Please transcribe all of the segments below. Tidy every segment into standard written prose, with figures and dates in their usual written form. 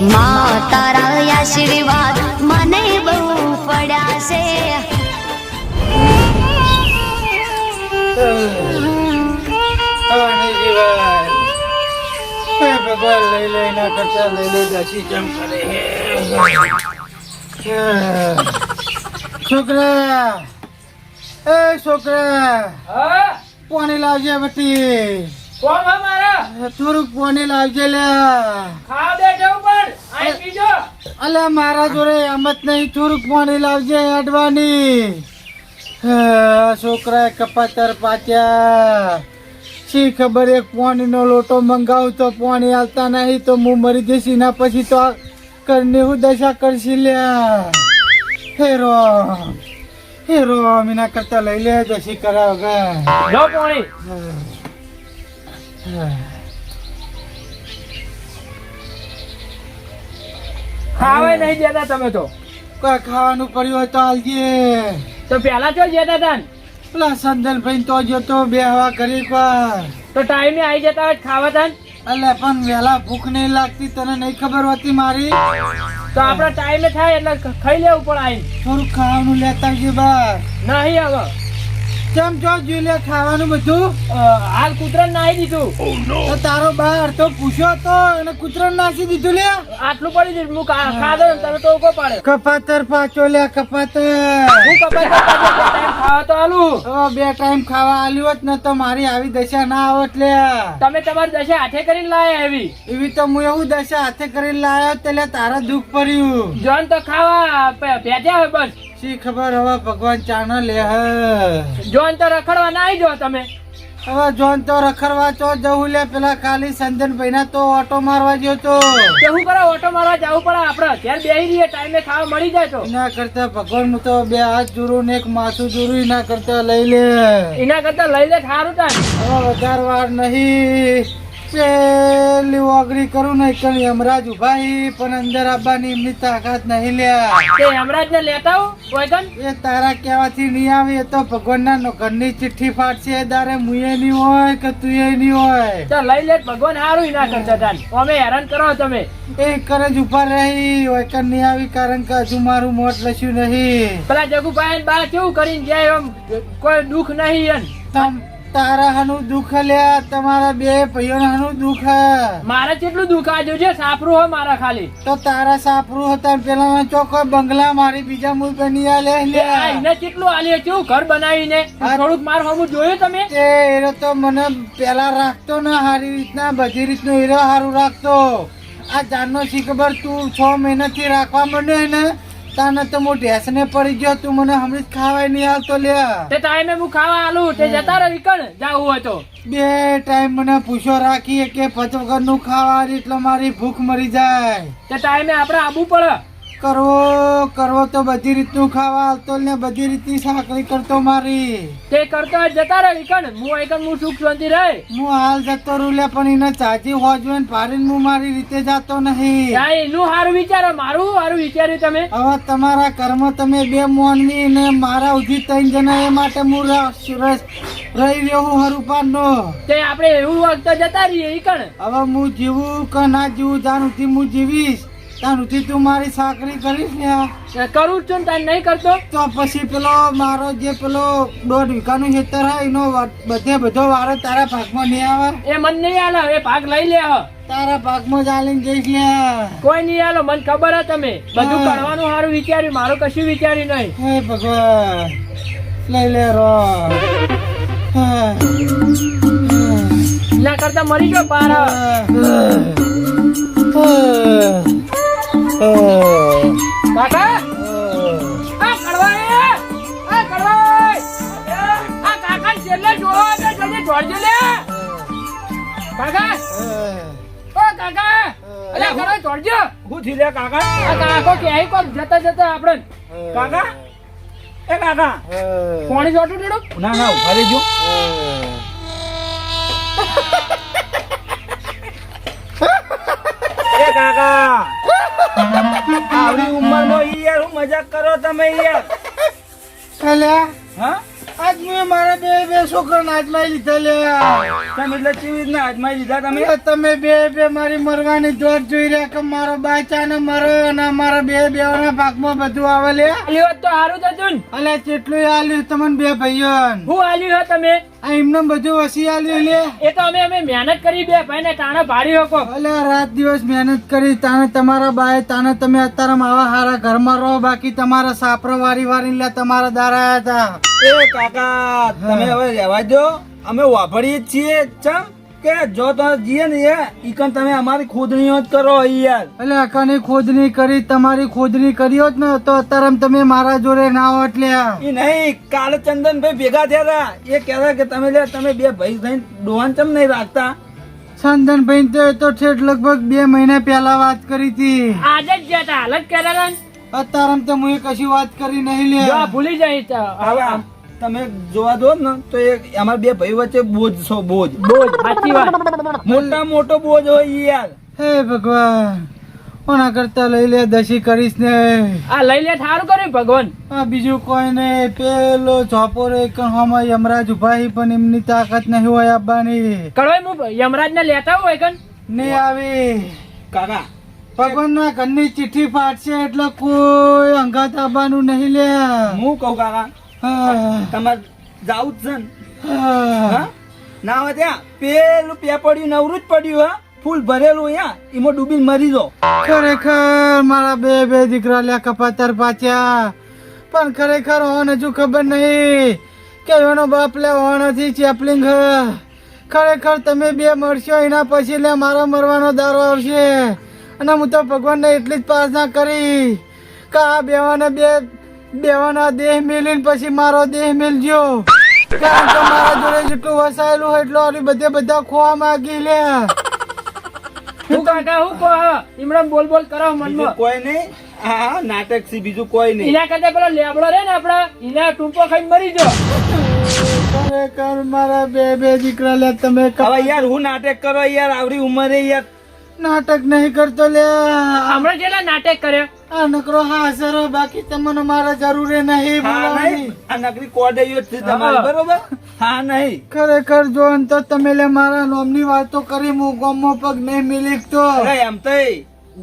માં તારા આશીર્વાદ મને બહુ પડ્યા છે. ભગવાન લઈ લઈના કરતા લઈ લઈ દસી કેમ કરે છોકરા એ છોકરા પાણી લાવજે બટી થોડુંક પાણી લાવજે લે અલે મારા જોડે આમત નહીં થોડુંક પાણી લાવજે અડવાની છોકરા કપાતર પાચ્યા શી ખબર એક પાણીનો લોટો મંગાવું તો પાણી આવતા નહીં તો હું મરી જઈશ એના પછી તો કરને હું દશા કરશી લ્યા હેરો એના કરતા લઈ લે દશી કરાવ પાણી ખાવા નહીં દેતા તમે તો કોઈ ખાવાનું પડ્યું હોય તો હાલજે તો પેલા ચો જતા હતા ને? પેલા સંદન ભાઈ તો જતો બે હવા કરી પર તો ટાઈમે આવી જતા હોય ખાવા તા ને? અલે પણ વેલા ભૂખ નહીં લાગતી તને નહીં ખબર હોતી મારી તો આપડા ટાઈમે થાય એટલે ખાઈ લેવું પડે આઈને. થોડું ખાવાનું લેતા આવજે બા નહીં હવે કેમ જો જોઈ લે ખાવાનું બધું હાલ કૂતરાને નાહી દીધું. તો તારો બાર તો પૂછ્યો તો એને કૂતરાને નાખી દીધું લે આટલું પડી દીધું હું ખાધો ને તમે તો ઉભો પાડે. કપાતર પાછો લે કપાતર હું કપાઈ ખાવા તો આલું. હવે બે ટાઈમ ખાવા આલ્યું હોત ને તો મારી આવી દશા ના આવત લે તમે તમારી દશા હાથે કરીને લાયા એવી એવી તો હું એવું દશા હાથે કરીને લાયો એટલે તારા દુઃખ પડ્યું જોન તો ખાવા ભેટ્યા હોય બસ. શી ખબર હવે ભગવાન ચાનો લે જોન તો રખડવા ના આવી જો તમે. હવે જોન તો રખડવા તો જવું લે પેલા ખાલી સંજન ભાઈ ના તો ઓટો મારવા ગયો તો શું કરો ઓટો મારવા જવું પડે આપડે ત્યારે બેહી રહીએ ટાઈમે ખાવા મળી જાય તો. એના કરતા ભગવાન હું તો બે હાથ જોડું ને એક માથું જોડું એના કરતા લઈ લે એના કરતા લઈ લે સારું થાય. હવે વધારે વાર નહીં પેલી ઓગળી કરું ને કઈ હમણાં જ ઉભા પણ અંદર આવવાની એમની તાકાત નહીં લ્યા તે હેમરાજ ને લેતા આવો કોઈકન. એ તારા કહેવાથી નહીં આવે એ તો ભગવાનના ઘરની ચિઠ્ઠી ફાટશે દારે મુએ નહીં હોય કે તું એ નહીં હોય તો લઈ લે ભગવાન સારું ના કરતા તાન અમે હેરાન કરો તમે. એ કરે જ ઉભા રહી હોય નહીં આવી કારણ કે હજુ મારું મોત લસ્યું નહીં પેલા જગુભાઈ બા કેવું કરીને જાય એમ કોઈ દુઃખ નહીં એમ. તારા હાનું દુઃખ લ્યા તમારા બે ભાઈઓ હાનું દુઃખ મારે કેટલું દુઃખ આજુ છે સાપરું હોય મારા ખાલી તો તારા સાપરું હતા પેલા ચોખ્ખો બંગલા મારી બીજા મુલ બની લે એને કેટલું આલી કેવું ઘર બનાવીને થોડુંક માર હમું જોયું તમે. એ તો મને પેલા રાખતો ને સારી રીતના બધી રીતનું હીરો સારું રાખતો આ જાનનો શી ખબર તું 6 મહિનાથી રાખવા માંડ્યો ને તાને તો હું ઢેસને પડી ગયો તું મને હમણાં ખાવાય નહીં આવતો લે તે ટાઈમે હું ખાવા આલું તે જતા રહી કણ જાવું હોય તો. બે ટાઈમ મને પૂછો રાખીએ કે પચવગર નું ખાવા એટલે મારી ભૂખ મરી જાય તે ટાઈમે આપણે આવવું પડે. કરવો તો બધી રીતનું ખાવા આવતો ને બધી રીતની સાકરી કરતો મારી તે કરતો જતા રહી કણ હું સુખ શાંતિ રહે. હું હાલ જતો રહું લે પણ એને ચાચી હોજવે પાડીને હું મારી રીતે જતો નહીં એનું સારું વિચારો મારું સારું વિચાર્યું તમે. હવે તમારા કર્મ તમે બે મોનવી ને મારા ઉધી 3 જણા એ માટે હું રહી રહ્યો હું હરુપાન નો તે આપણે એવું વખત જતા રહીએ કણ. હવે હું જીવું કે ના જીવું જાણ ઉઠી હું જીવીશ ત્યાં ઉઠી તું મારી સાકરી કરીશ ને કરું છું તાન નહીં કરતો તો પછી પેલો મારો જે પેલો 1.5 વીઘાનું ખેતર હોય એનો બધો વારો તારા ભાગમાં નહીં આવે એ મન નહીં આલે એ ભાગ લઈ લે. તારા ભાગમાં જ આલીને જઈશ લે કોઈ નહીં આલો મને ખબર હે તમે બધું કરવાનું સારું વિચાર્યું મારું કશું વિચાર્યું નહીં. હે ભગવાન લઈ લે રો ના કરતા મરી ગયો પાર. કાકા આ કડવાઈ આ કાકા છેલ્લે જોડો તો જલ્દી જોડજો લે કાકા. ઓ કાકા અલે કરો જોડજો. હું થી લે કાકા આ કાકો કે આઈ કોમ જતા જતા આપણે કાકા એ કાકા પાણી જોડું દેડો. ના ના ઉભા રહેજો એ કાકા આવડી ઉંમરમાં યાર હું મજાક કરો તમે યાર અલ્યા હા આજ મેં મારા બે છોકરાને આજમાઈ લીધા લે. તમે એટલે કેવી રીતના હાથમાં લીધા તમે? તમે બે મારી મરવાની દોડ જોઈ રહ્યા કે મારો બાચા ને મરો અને મારા બેવાના ભાગમાં બધું આવે લે. આલી હોત તો સારું થતું ને. અલે કેટલું આલ્યું તમને બે ભાઈઓ? હું આલ્યું હો તમે? આ એમને બધું વસી આલ્યું લે. એ તો અમે મહેનત કરી બે ભાઈ ને ટાણા ભાડી હકો. અલે રાત દિવસ મહેનત કરી તાને તમારા બાએ તાને તમે અત્યારે આવા હારા ઘરમાં રહો, બાકી તમારા સાપરો વારી લે તમારા દારા આયા હતા. એ કાકા તમે હવે રહેવા દો, અમે વાપરીએ જ છીએ. ચમ કે જો તો જીએ ને ઈકન તમે અમારી ખોદણીઓ જ કરો યાર. એટલે અકાની ખોદણી કરી, તમારી ખોદણી કરી હોત ને તો અત્યારે તમે મારા જોડે ના હોત લે. ઈ નહીં, કાલે ચંદનભાઈ ભેગા થયા હતા. એ કહેતા કે તમે બે ભાઈ થઈને ડોહાન ચમ નહીં રાખતા? ચંદનભાઈ તો ઠેઠ લગભગ 2 મહિના પહેલા વાત કરી હતી. આજે જ ગયા તા, હાલ જ કરેલા ને. અત્યારે તો હું કશી વાત કરી નહીં લે. જો આ ભૂલી જાય તો હવે તમે જોવા દો ને તો એ અમારા બે ભાઈ વચ્ચે બોજ છો, બોજ. બોલ સાચી વાત. મોટો બોજ હોય યાર. હે ભગવાન, કોના કરતા લઈ લે દસી કરીશ ને. આ લઈ લે સારું કર્યું ભગવાન. આ બીજું કોઈ નહીં, પેલો ચોપો રે હમણાં યમરાજ ઉભા છે પણ એમની તાકાત નહીં હોય આવવાની. કડવાઈ હું યમરાજ ને લેતા હોય કન નહીં આવે. કાકા ભગવાન ના ઘરની ચિઠ્ઠી ફાટશે એટલે કોઈ અંગાત આવવાનું નહીં લે. હું કહું કાકા, હા, તમારે જાવું જ છે ને? હા. હા? ના હોય ત્યાં પેલું પેપડ્યું નવરું જ પડ્યું હા, ફૂલ ભરેલું અહીંયા, એમાં ડૂબીને મરી જાઓ. ખરેખર મારા બે દીકરા લ્યા કપાતર પાછ્યા, પણ ખરેખર હોને હજુ ખબર નહીં કે એનો બાપ લે હોવાથી ચેપલિંગ. ખરેખર તમે બે મરશો એના પછી લે મારો મરવાનો દારો આવશે. અને હું તો ભગવાનને એટલી જ પ્રાર્થના કરી કે આ બેવાના દેહ મેલીને પછી મારો દેહ મેલજો, કારણ કે મારા જોડે જેટલું વસાયેલું હોય એટલું બધા ખોવા માંગી લે. હું કાકા હું કહો ઇમરાન બોલ કરો બીજું મનમાં. કોઈ નહીં. હા નાટક છે, બીજું કોઈ નહીં. એના કરતા પેલો લેબડો રે ને આપડા એના ટૂંપો ખાઈને મરી જો. ખરેખર મારા બે દીકરા લે તમે હવે યાર હું નાટક કરો યાર, આવડી ઉંમરે યાર. નાટક નહીં કરતો લે. હમણાં જેટલા નાટક કર્યો. આ નકરો હાસરો, બાકી તમને મારા જરૂરી નહીં હા બોલાવવાની. નહીં, આ નકરી કોડેયો જ છે તમારી, બરોબર? હા નહીં. ખરેખર જો ને તો તમે લે મારા નોમની વાતો કરી, હું ગમો પગ નહીં મિલી તો. અરે એમ તો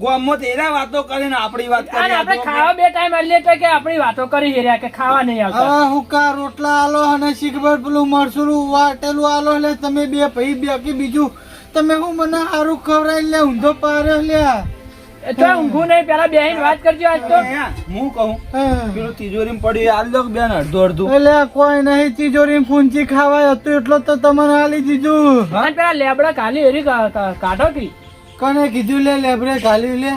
ગોમો તેરા વાતો કરીને આપણી વાત અને કરી. આપણે ખાવા બે ટાઈમ આલીએ તો કે આપણી વાતો કરી હેર્યા કે ખાવા નહીં આવતા. હવે હુકા રોટલા આલો અને શીખબર પેલું મરસું વાટેલું આલો લે. તમે બે ભાઈ બાકી બીજું તમે હું મને સારું ખવડાવી લે, ઊંધો પાર્યો લે. એ તો ઊંઘું નહીં, પેલા બેહીને વાત કરજો આજ તો. હું કહું હા. પેલું તિજોરી પડ્યું હાલ દો બેન, અડધું એટલે કોઈ નહીં, તિજોરી ફૂંચી ખાવાય હતું એટલો તો તમને આલી દીધું. અને પેલા લેબડા ખાલી હેરી કાઢો કે કને કીધું લે લેબરે કાલ્યું લે.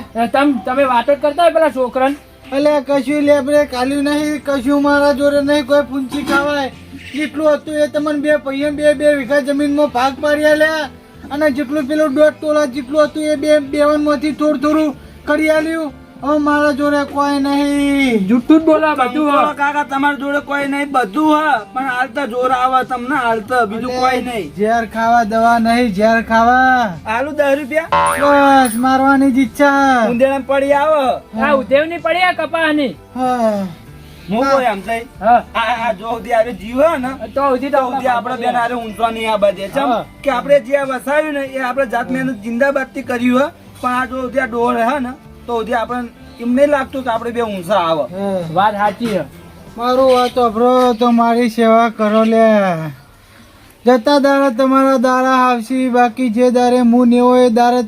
તમે વાતો જ કરતા હોય પેલા છોકરાને. એટલે કશું લેબરે કાલ્યું નહીં, કશું મારા જોડે નહીં કોઈ ફૂંચી ખાવાય. જેટલું હતું એ તમને બે પૈયા બે વીઘા જમીનમાં ભાગ પાડ્યા લે. અને જેટલું પેલું 1.5 તોલા જેટલું હતું એ બેવનમાંથી થોડું કરી આલ્યું. હવે મારા જોડે કોઈ નહીં. જૂઠું જ બોલો બધું કહું હો. કાકા તમારી જોડે કોઈ નહીં, બધું હા, પણ હાલતા જોર આવે તમને, હાલતા બીજું કોઈ નહીં. ઝેર ખાવા દવા નહીં, ઝેર ખાવા આલુ 10 રૂપિયા બસ મારવાની જ ઈચ્છા. ઊંધેડા પડી આવે. આ ઉદેવની પડી આ કપાની. હા. હું કોઈ એમ થઈ હા આ જો સુધી આરે જીવ હે ને તો સુધી તો સુધી આપણે બેન આરે ઊંચવા નહીં આ બધે. ચમ હા. કે આપણે જે વસાવ્યું ને એ આપણે જાત મહેનત જિંદાબાદ થી કર્યું હે, પણ આ જો સુધી આ ડોળ હે ને તો સુધી આપણે એમ નહીં લાગતું કે આપણે બે ઊંચા આવે. હા. વાત સાચી છે. મારું વાત અભરો તો મારી સેવા કરો લે. જતા દાડા તમારા દાડા આવશે, બાકી જે દારે હું ને હોય એ દારે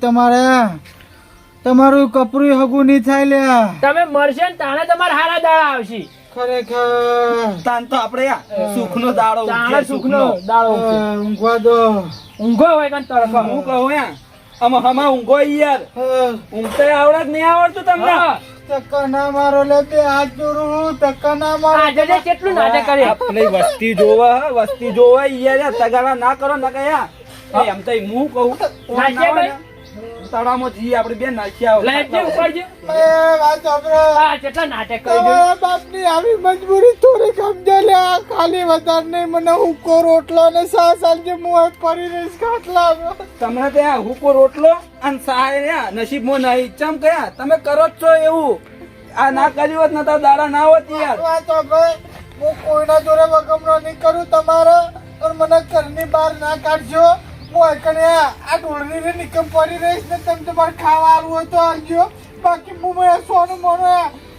તમારું કપરું હગું નહીં થાય લે. તમે મરશે ને તાણે તમારા હારા દાડા આવશે. ખરેખર તાન તો આપણે આ સુખનો દાડો તાણે ઉઠે, સુખનો દાડો ઉઠે. ઊંઘવા દો. ઊંઘો હોય કાન તડકો. હું કહું યા આમાં હમા ઊંઘો યાર, હા. ઊંઘતા આવડે જ નહીં આવડતું તમને. હા. ધક્કા ના મારો લે, બે હાથ જોડું હું, ધક્કા ના મારો. આજે જે કેટલું નાટક કરે. આપણે વસ્તી જોવા હે, વસ્તી જોવા યાર, તગારા ના કરો ના કયા. એમ તો હું કહું નાચ્યા ભાઈ? તળાવમાં જઈએ આપણે બે નાખ્યા લઈ જે ઉપાડજો. એ વાત અભરો. આ કેટલા નાટક કરી તમારા બાપની આવી મજબૂરી થોડી સમજે લે. આ ખાલી વધારે નહીં, મને હુકો રોટલો ને સાલ જે હું પડી રહીશ ખાટલા. તમને ત્યાં હુકો રોટલો અને સહાય નસીબમાં નહીં. ચમ કયા તમે કરો જ છો એવું. આ ના કર્યું હોત ને તો દાડા ના હોત યાર. વાત અભરો. હું કોઈના જોડે વગમનો નહીં કરું તમારે અને મને ઘરની બહાર ના કાઢજો. હું એકને આ ઢોળની નિકમ પડી રહીશ ને તમે તમારે ખાવા આવવું હોય તો આવજો. બાકી હું મેં સોનું મોનો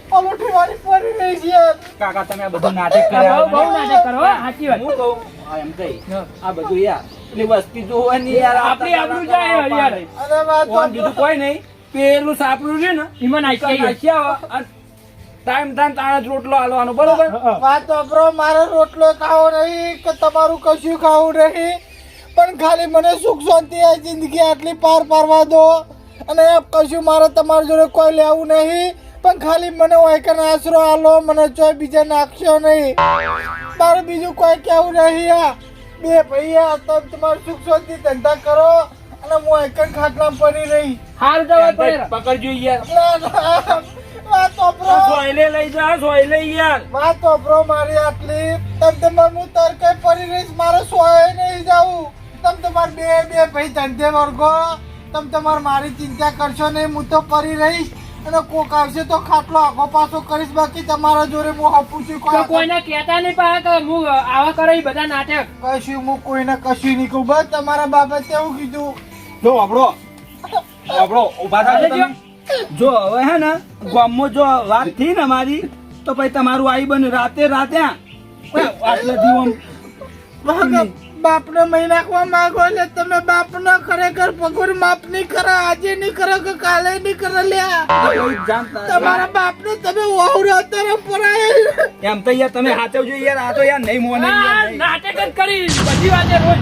પલોઠી વાળી પડી રહીશ યાર. કાકા તમે આ બધું નાટક બહુ કર્યા નાટક કરો હો, સાચી વાત. હું કહું હા, એમ કહી આ બધું યાર પેલી વસ્તી જોવાની યાર આપણી આબરૂ જાય યાર. અરે વાત કોણ બીજું કોઈ નહીં પેલું સાપડું છે ને ઈમાં નાખી આવીએ. નાખ્યા અને ટાઈમ તાણે જ રોટલો આલવાનો બરોબર વાત વાપરો. મારે રોટલો ખાવો નહીં કે તમારું કશું ખાવું નહીં, પણ ખાલી મને સુખ શાંતિ આ જિંદગી આટલી પાર પાડવા દો. અને કશું મારે તમારી જોડે કોઈ લેવું નહીં, પણ ખાલી મને વાયકન આશરો આલો. મને ચોય બીજા નાખશો નહીં. મારે બીજું કોઈ કેવું નહીં. આ બે ભૈયા તમે તમારું સુખ શાંતિ ધંધા કરો અને હું વાયકન ખાટલામાં પડી રહી. હાલ જવાય પડે. પકડજો યાર વાત વાપરો. સોયલે લઈ જા સોયલે યાર વાત વાપરો મારી આટલી. તમે તમારે હું તરકે પડી રહીશ. મારે સોય નહીં જાવું. તમે તમારે બે ભાઈ ધંધે વર્ગો. તમે તમારે મારી ચિંતા કરશો નહીં. હું તો પડી રહીશ અને કોક આવશે તો ખાટલો આખો પાછો કરીશ. બાકી તમારા જોડે હું આપું છું. તો કોઈને કહેતા નહીં પા કે હું આવા કરે ઈ બધા નાટક. કશું હું કોઈને કશું નહીં કહું. બસ તમારા બાબતે એવું કીધું. જો વાપરો ઉભા થાજો તમે. જો હવે હે ને ગામમાં જો વાત થઈ ને મારી તો પછી તમારું આઈ બને રાતે આટલે દીવમ બાપને મહી નાખવા માંગો એટલે તમે બાપને ખરેખર પગોર માફ નહીં કરે. આજે નહીં કરો કે કાલે નહીં કરે લ્યા. તમારા બાપને તમે વાવરા તરફ પરાય. એમ તો યાર તમે હાચવજો યાર. આ તો યાર નહીં મોને આ નાટક જ કરી બધી વાતે રોજ.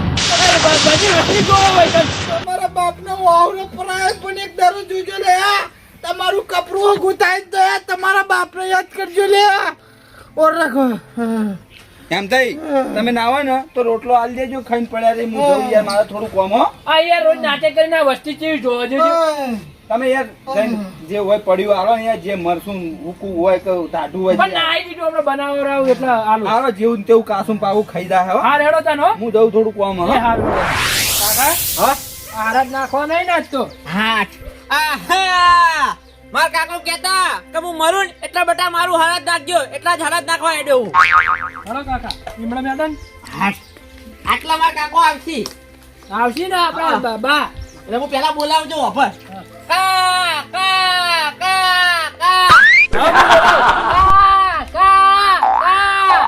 બધી વસ્તી જોવો હોય તો. તમારા બાપને વાવરો પરાય. પણ એક દારૂ જોજો લે. તમારું કપરું હગું થાય તો તમારા બાપને યાદ કરજો લે. ઓર રાખો. એમ થઈ તમે ના હોય ને તો રોટલો આલી દેજો. ખાઈને પડ્યા રે હું જઉં યાર. મારે થોડું કોમ હો. આ યાર રોજ નાટક કરીને આ વસ્તી કેવી જોવો જોજો. તમે યાર જઈને જે હોય પડ્યું આલો યાર. જે મરસું ઉકું હોય કે ટાઢું હોય પણ નાઈ દીધું આપણે બનાવો રાવ એટલે આલુ. આવો જેવું ને તેવું કાસું પાવું ખાઈ જાય હો. હા રેડો તાનો. હું જઉં થોડું કોમ હો. એ હારું. કાકા હા આરાધ નાખવા નહીં નાચ તો. માર કાકો કેતા કે હું મરું ને એટલા બટા મારું હરાજ નાખજો. એટલા જ હરાજ નાખવા હેડ્યો હું. હેડો કાકા લીમડા મેદાન આટલા માર કાકો આવશી. આવશી ને આપણા બા. એટલે હું પેલા બોલાવજો વફર. કા કા કા કા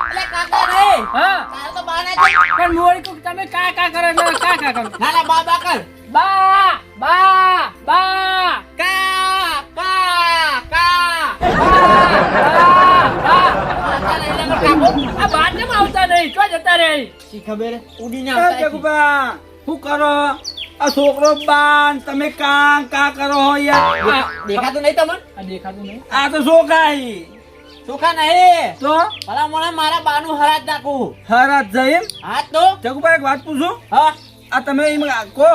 એટલે કાકા રે. હા તારે તો બા ના છે. પણ મોરી કોક તમે કા કરે એટલે કા કરો. ના ના બા બા કર. બા બા બા કા કા કા આ બાર કેમ આવતા નહીં? ચો જતા રહે. શી ખબર ઉડીને એ આવતા છે. જગુબા શું કરો? આ છોકરો બાન તમે કા કરો હો યાર. દેખાતું નહીં તમને? આ દેખાતું નહીં. આ તો છોકરાઈ ચોખા નહીં. તો ભલા મોણા મારા બાનું હરાજ નાખું. હરાજ જઈ હા તો જગુબા એક વાત પૂછું. હા આ તમે એમ કહો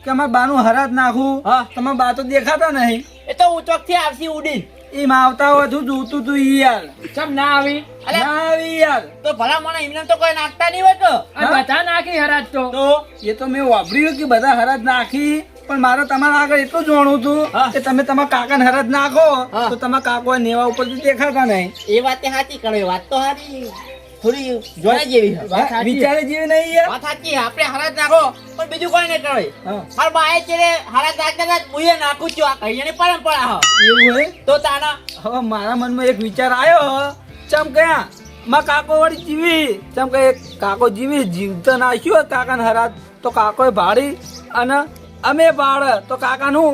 કે અમારા બાનું હરાજ નાખું. હા. તમારા બા તો દેખાતા નહીં. એ તો ઉચોક થી આવશે ઉડીને. એમ આવતા હોય તું જોતું તું યાર. ચમ ના આવી. અલે ના આવી યાર. તો ભલા મોણા એમને તો કોઈ નાખતા નહીં હોય તો. આ બધા નાખી હરાજ તો. તો એ તો મેં વાપર્યું કે બધા હરાજ નાખી. પણ મારે તમારા આગળ એટલું જાણવું હતું હા. કે તમે તમારા કાકાને હરાજ નાખો હા. તો તમારા કાકો નેવા ઉપર દેખાતા નહીં. એ વાત સાચી કરે. વાત તો સારી થોડી જોયા જેવી છે. વાત સાચી. વિચારે જેવી નહીં યાર. વાત સાચી. આપણે હરાજ નાખો પણ બીજું કોઈ નહીં કરે. હા. મારા બાએ ચેડે હરાજ નાખતા હું એ નાખું છું. આ કહીની પરંપરા હ. એવું હોય. તો તાના હવે મારા મનમાં એક વિચાર આવ્યો. ચમ કયા માં કાકો વાળી જીવી. ચમ કે કાકો જીવી જીવતા નાખ્યું કાકાને હરાજ તો કાકો ભાડી અને અમે ભાડ તો કાકાનું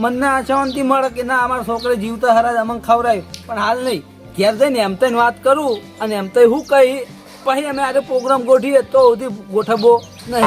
મનને શાંતિ મળે કે ના અમારા છોકરે જીવતા હરાજ અમને ખવડાય. પણ હાલ નહીં. ઘેર જઈને એમ તઈને વાત કરું અને એમ તો હું કહી પછી અમે આજે પ્રોગ્રામ ગોઠવીએ તો સુધી ગોઠવવો નહીં.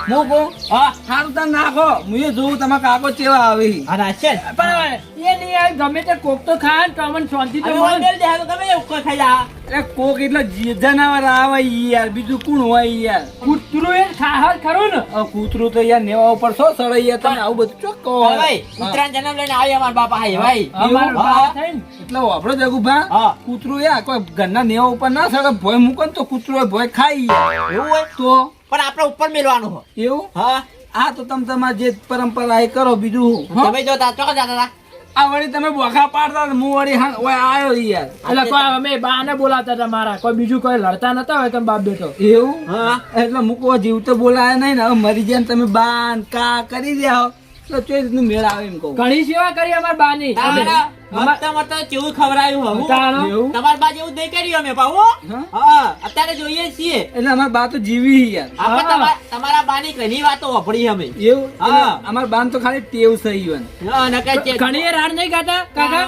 હું કહું હા સારું તમે નાખો. હું એ જોઉં તમારા કાકો ચેવા આવી. આ નાખશે ને. પણ એ નહીં આવે. ગમે તે કોક તો ખાય ને તો અમને શાંતિ તો હવે મળે. ઓંડેલ દે હવે ગમે એવું કોઈ ખાઈ જા. એટલે કોક એટલે જનાવર આવે યાર. બીજું કોણ હોય યાર. કૂતરું એ ખાહર ખરું ને. આ કૂતરું તો યાર નેવા ઉપર છો સળે યાર. તમે આવું બધું ચોક કહો. હા ભાઈ ઉત્તરાયણ જન્મ લઈને આવી અમારા બાપા હાય ભાઈ. અમારું હા. બા થાય ને. એટલે વાપરો જગુભા. હા. કૂતરું યાર કોઈ ઘરના નેવા ઉપર ના સળે. ભોય મૂકો ને તો કૂતરું ભોય ખાઈ યાર. એવું હોય તો પણ આપણે ઉપર મેળવાનું હોય. એવું હા હા તો તમે તમારે જે પરંપરા એ કરો. બીજું હું. તમે જો તા ચોક જતા હતા. આ વળી તમે બોખા પાડતા હતા, હું વળી હા ઓય આયો યાર. એટલે કોઈ અમે બાને બોલાતા હતા મારા, કોઈ બીજું કોઈ લડતા નતા હોય તમે બાપ બેટો. એવું હા એટલે મૂકવો જીવ તો બોલાય નહીં ને, હવે મરી જાય ને તમે બાન કા કરી રહ્યા હો તો ચોઈ રીતનું મેળ આવે એમ કહું. ઘણી સેવા કરી અમાર બાની. તારા મરતા મરતા કેવું ખવડાયું હું તારા. એવું તમાર બા જેવું નહીં કર્યું અમે પાહુ. હા? હા અત્યારે જોઈએ છીએ એટલે અમારા બા તો જીવી યાર. આપણે હા. તમારા બાની ઘણી વાતો વાપરી અમે એવું હા. અમારા બાન તો ખાલી ટેવ સહી હોય. હા, નકર છે. ઘણી રાડ નહીં ખાતા કાકા?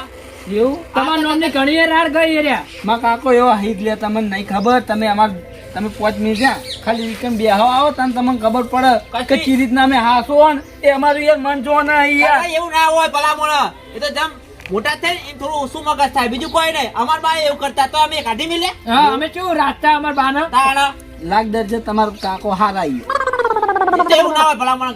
એવું તમારા નામની ઘણી રાડ ગઈ રહ્યા. માં કાકો એવો હાઈટ લે તમને નહીં ખબર. તમે 5 મિનિટ જ્યાં ખાલી વીકેન્ડ બેહો આવો તને તમને ખબર પડે કે ચી રીતના અમે હાસો ને એ અમારું યાર મન જો ને યાર. અરે એવું ના હોય ભલામણ. એ તો જેમ મોટા થાય ને એમ થોડું ઓછું મગજ થાય બીજું કોઈ નહીં. અમાર બા એવું કરતા તો અમે કાઢી મિલે હા અમે કેવું રાખતા અમાર બાના. તાણ લાગ દરજે તમારો કાકો હારા ઈ. એ તો એવું ના હોય ભલામણ.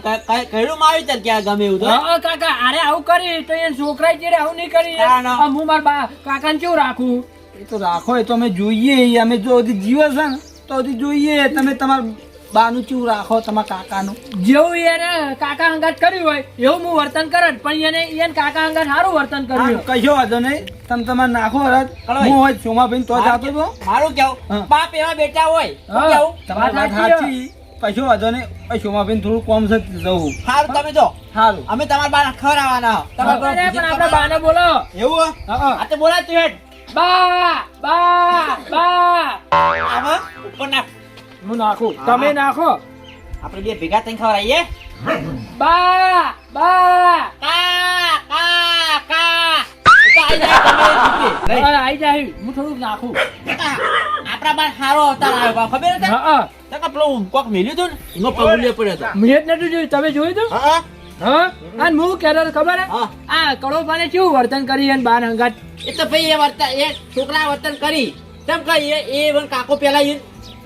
કહેલું માં આવી ચાલ ક્યાં ગમે એવું તો હા કાકા અરે આવું કરી તો એને છોકરા ચીરે આવું નહીં કરી. ના, ના. હું માર બા કાકાને કેવું રાખું? એ તો રાખો એ તો અમે જોઈએ ઈ. અમે જો હજી જીવે છે ને તો હજી જોઈએ તમે તમારા બાનું ચેવું રાખો તમારા કાકાનું. જેવું એને કાકા હંગાત કર્યું હોય એવું હું વર્તન કરત, પણ એને કાકા હંગાત સારું વર્તન કર્યું. કશો વાંધો નહીં તમે તમારે નાખો હરત. કળો. હું હોય સોમાભાઈ તો જાતો હતો. મારું કેવું હા. બાપ એવા બેટા હોય શું હા. કેવું તમારી વાત વાત સાચી. કશો વાંધો નહીં. સોમાભાઈ થોડું કોમ છે જવું સારું તમે જો સારું. અમે તમારા બા ખવડાવવાના ખબર હે, પણ આપણા બાને બોલો. એવું હા. આ તો બોલા તું હેડ બા બા બા આમાં ઉપર નાખ હું નાખું તમે નાખો. આપણે બે ભેગા થઈને ખવડાવીએ બા બા કા કા કા તો આઈ જાય તમે જીતે. હવે આઈ જાય હું થોડુંક નાખું. આપણા બાર હારો અવતાર આવ્યો બા ખબર હતી હા તો કે પેલું કોક મેલ્યું હતું ને એનો પગલું પડ્યો હતો મેં જ નતું જોયું, તમે જોયું તું? હા હા અને હું કહેતો હતો ખબર હે? હા. આ કડોફાને કેવું વર્તન કરી અને બાર હંગાત. એ તો ભાઈ એ છોકરા વર્તન કરી તેમ કે એ કાકો પેલા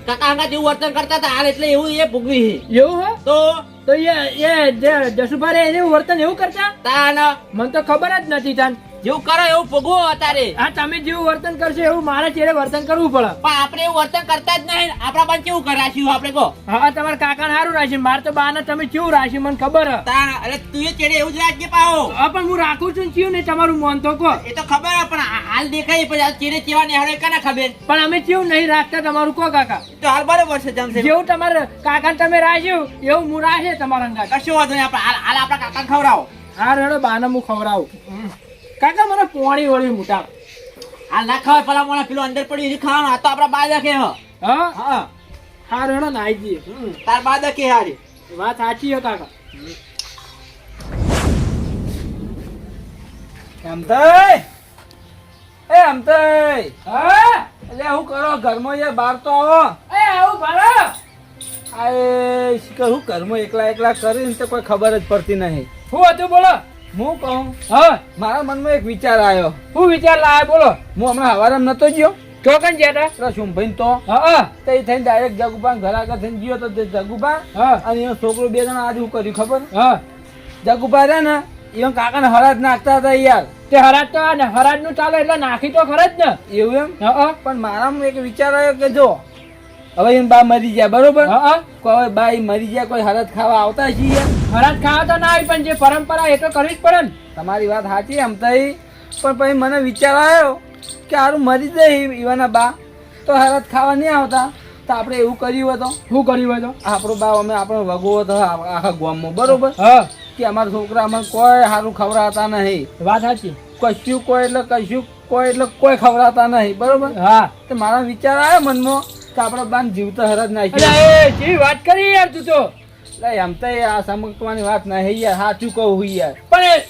કાકા અંગા જેવું વર્તન કરતા હતા હાલ એટલે એવું એ ભોગવી એવું હે? તો તો જસુભાઈ એને વર્તન એવું કરતા? તાન મને તો ખબર જ નથી તાન. જેવું કરો એવું ભોગવો અત્યારે આ તમે જેવું વર્તન કરશો એવું મારા ચેડે વર્તન કરવું પડે. પણ આપણે એવું વર્તન કરતા જ નહીં આપણા બાન કેવું રાખ્યું આપણે કહો હા તમારા કાકાને સારું રાખ્યું, મારે તો બાને તમે કેવું રાખ્યું મને ખબર હે. તાન અરે તું એ ચેડે એવું જ રાખજે પાહો હા પણ હું રાખું છું ને કેવું ને તમારું મન તો કહો. એ તો ખબર હે પણ હાલ દેખાય પછી આ ચેડે ચેવા નિહાળે કાના ખબર પણ અમે કેવું નહીં રાખતા તમારું કહો કાકા. તો હાલ બરોબર છે જમશે જેવું તમારે કાકાને તમે રાખ્યું એવું હું રાખે તમારા અંગાત. કશું વાંધો નહીં આપણે હાલ આપણા કાકાને ખવડાવો હા રેડો બાને હું ખવડાવું. કાકા મને પોણી વળી મોટા. હાલ ના ખવાય પેલા મને પેલું અંદર પડ્યું એ ખાવાનું આ તો આપણા બા દખે હ હા હા હા રેડો ને આઈ જઈએ. તાર બા દખે હારી વાત સાચી હે કાકા. અમતાઈ! એ અમતાઈ! હા એટલે શું કરો ઘરમાં યાર બહાર તો આવો. એ આવું ભરો. આ એ શીખર હું ઘરમાં એકલા કરીને તો કોઈ ખબર જ પડતી નહીં. શું હતું બોલો? હું કહું હા મારા મનમાં એક વિચાર આવ્યો. શું વિચાર લાવે બોલો? હું હમણાં હવારમાં નતો ગયો ચોકન જતા. પેલા શુંભાઈ તો હા તે થઈને ડાયરેક્ટ જગુબા ઘર આગળ થઈને ગયો તો તે જગુબા હા અને એનો છોકરો બે જણા આજે શું કર્યું ખબર? હા જગુબા રે ને એ કાકાને હરાજ નાખતા હતા યાર. તે હરાજ તો ને હરાજ નું ચાલે એટલે નાખી તો ખરા જ ને. એવું એમ? હા પણ મારામાં એક વિચાર આવ્યો કે જો હવે એમ બા મરી ગયા બરોબર, હા કોઈ બા ઈ મરી ગયા કોઈ હરાજ ખાવા આવતા છીએ યાર. હરાજ ખાવા તો ના આવી પણ જે પરંપરા એ તો કરવી જ પડે ને. તમારી વાત સાચી એમ થઈ, પણ પછી મને વિચાર આવ્યો કે હારું મરી જાય ઈવાના બા તો હરાજ ખાવા નહીં આવતા તો આપણે એવું કર્યું હતું શું કર્યું હોય તો? આપણો બા અમે આપણો વગવો હતો આખા ગામમાં બરોબર હા કે અમારા છોકરા અમને કોઈ સારું ખવડાવતા નહીં, વાત સાચી. કશું કોઈ એટલે કોઈ ખવડાવતા નહીં બરોબર. હા તો મારા વિચાર આવ્યો મનમાં કે આપણે બાન જીવતા હરાજ નાખી. અલ્યા એ જેવી વાત કરી યાર તું તો. એમ તો આ સમકવાની વાત નહીં યાર, સાચું કહું હું યાર. પણ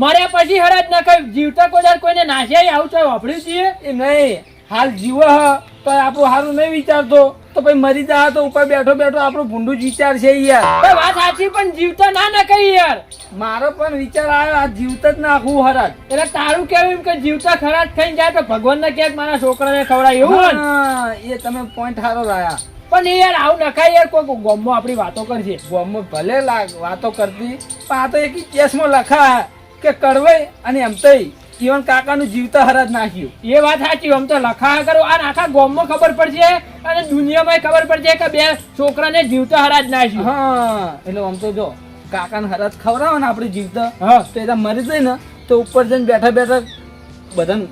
મર્યા પછી હરાજ ના કઈ જીવતા કોઈ વાર કોઈને નાશ્યા આવું તો વાપર્યું છીએ. એ નહીં હાલ જીવો હ તો આપણું સારું નહીં વિચારતો તો પછી મરી જા તો ઉપર બેઠો બેઠો આપણું ભૂંડું જ વિચાર છે યાર. પણ વાત સાચી પણ જીવતા ના કહી યાર. મારો પણ વિચાર આવ્યો આ જીવતા જ નાખવું હરાજ. એટલે તારું કેવું એમ કે જીવતા ખરાબ થઈને જાય તો ભગવાન ને ક્યાંક મારા છોકરાને ખવડાય એવું હોય ને? હા, એ તમે પોઈન્ટ સારો લાયા. પણ એ યાર આવું નખાય યાર કોઈ ગોમમાં આપણી વાતો કરશે. ગામમાં ભલે વાતો કરતી પણ આ તો એક કેસમાં લખા કે કડવાઈ અને એમ તો જીવન કાકાનું જીવતા હરાજ નાખ્યું. એ વાત સાચી. આમ તો લખા કરો આ આખા ગામમાં ખબર પડશે અને દુનિયામાં ખબર પડશે કે બે છોકરાને જીવતા હરાજ નાખ્યું. હા એટલે આમ તો જો કાકાને હરાજ ખવડાવો ને આપણે જીવતા હા તો એ મરી જાય ને તો ઉપર જઈને બેઠા બેઠા બધાને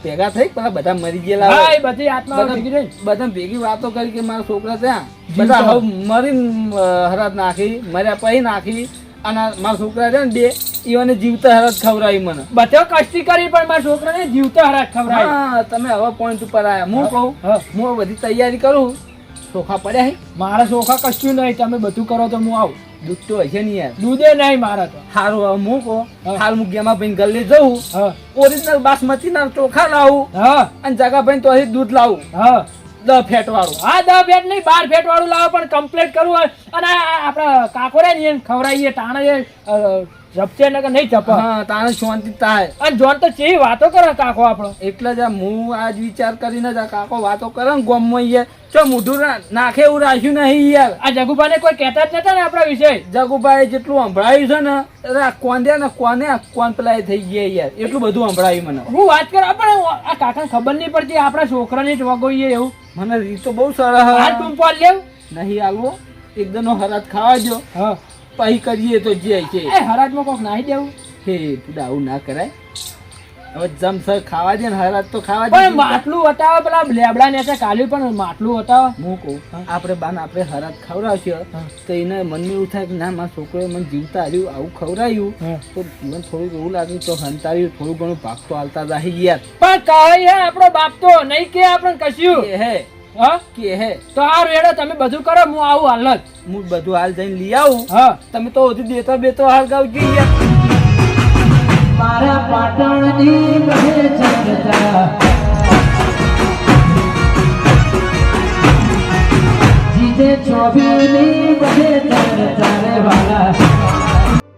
ભેગા થઈ પેલા બધા મરી ગયેલા હા હોય. એ બધી આત્માઓ ભેગી થઈ. બધા ભેગી વાતો કરી કે મારા છોકરા ત્યાં જીવતા. બધા હવે મરીને હરાત નાખી, મર્યા પછી નાખી, અને મારા છોકરા છે ને બે ઈઓને જીવતા હરાત ખવડાવી મને. બધો કષ્ટી કરી પણ મારા છોકરાને જીવતા હરાજ ખવડાવી. હા, તમે હવે પોઈન્ટ ઉપર આવ્યા. હું કહું, હા. હું બધી તૈયારી કરું, ચોખા પડ્યા હે, મારા ચોખા કશું નહીં, તમે બધું કરો તો હું આવું. દૂધ તો હશે નહીં યાર. દૂધે નહીં મારા તો. હારું હવે હું કહું, હા. હાલ હું ગેમાભાઈ ગલ્લે જઉં, હા ઓરિજિનલ બાસમતી ના ચોખા લાવું, હા અને જગાભાઈ તો અહીં દૂધ લાવું હા 10 ફેટ વાળું. હા 10 ફેટ નહીં 12 ફેટ વાળું લાવો પણ કમ્પ્લીટ કરવું હોય. અને આપડા કાકોરે ને એને ખવડાવીએ તાણે એ જપશે ને કે નહીં જપે. હા, તાણે શાંતિ થાય. અને જોન તો ચેવી વાતો કરે કાકો આપણો. એટલે જ હું આજ વિચાર કરીને જ આ કાકો વાતો કરે ને ગોમમાં યાર, ચો મોઢું નાખે એવું રાખ્યું નહીં યાર. આ જગુભાને કોઈ કહેતા જ નતા ને આપણા વિશે. જગુભાઈ જેટલું સંભળાયું છે ને એટલે આ કોંદ્યા ને કોણ પેલા એ થઈ ગયા યાર, એટલું બધું સંભળાયું મને. હું વાત કરું પણ આ કાકાને ખબર નહીં પડતી આપણા છોકરાને જ વગોઈએ એવું. મને રીત તો બહુ સરસ આ ટૂંપો લેવ. નહીં આલવો, એકદમ હરાત ખાવા દો, હા પછી કરીએ તો જે છે. એ હરાજમાં કોક નાહી દેવું. હે તું આવું ના કરાય. હવે જમસર ખાવા દે ને હરાત તો ખાવા પણ દે. માટલું વટાવે પેલા લેબડા ને કાલ્યું પણ માટલું વટાવે. હું કહું, આપણે બાને આપણે હરાત ખવડાવશે તો એને મનમાં એવું થાય કે ના મારા છોકરોએ મને જીવતા હાર્યું, આવું ખવડાવ્યું તો મને થોડુંક એવું લાગ્યું તો હંતાર્યું, થોડું ઘણું ભાગ તો હાલતા રહી યાર. પણ કહે હે આપણો બાપ તો નહીં કે આપણે કશું. કે હે હા કે હે તો આ રેડો તમે બધું કરો હું આવું હાલ જ. હું બધું હાલ જઈને લઈ આવું. હા તમે તો હજુ દેતો બેતો હાલ ગાવ યાર. મારા પાટણની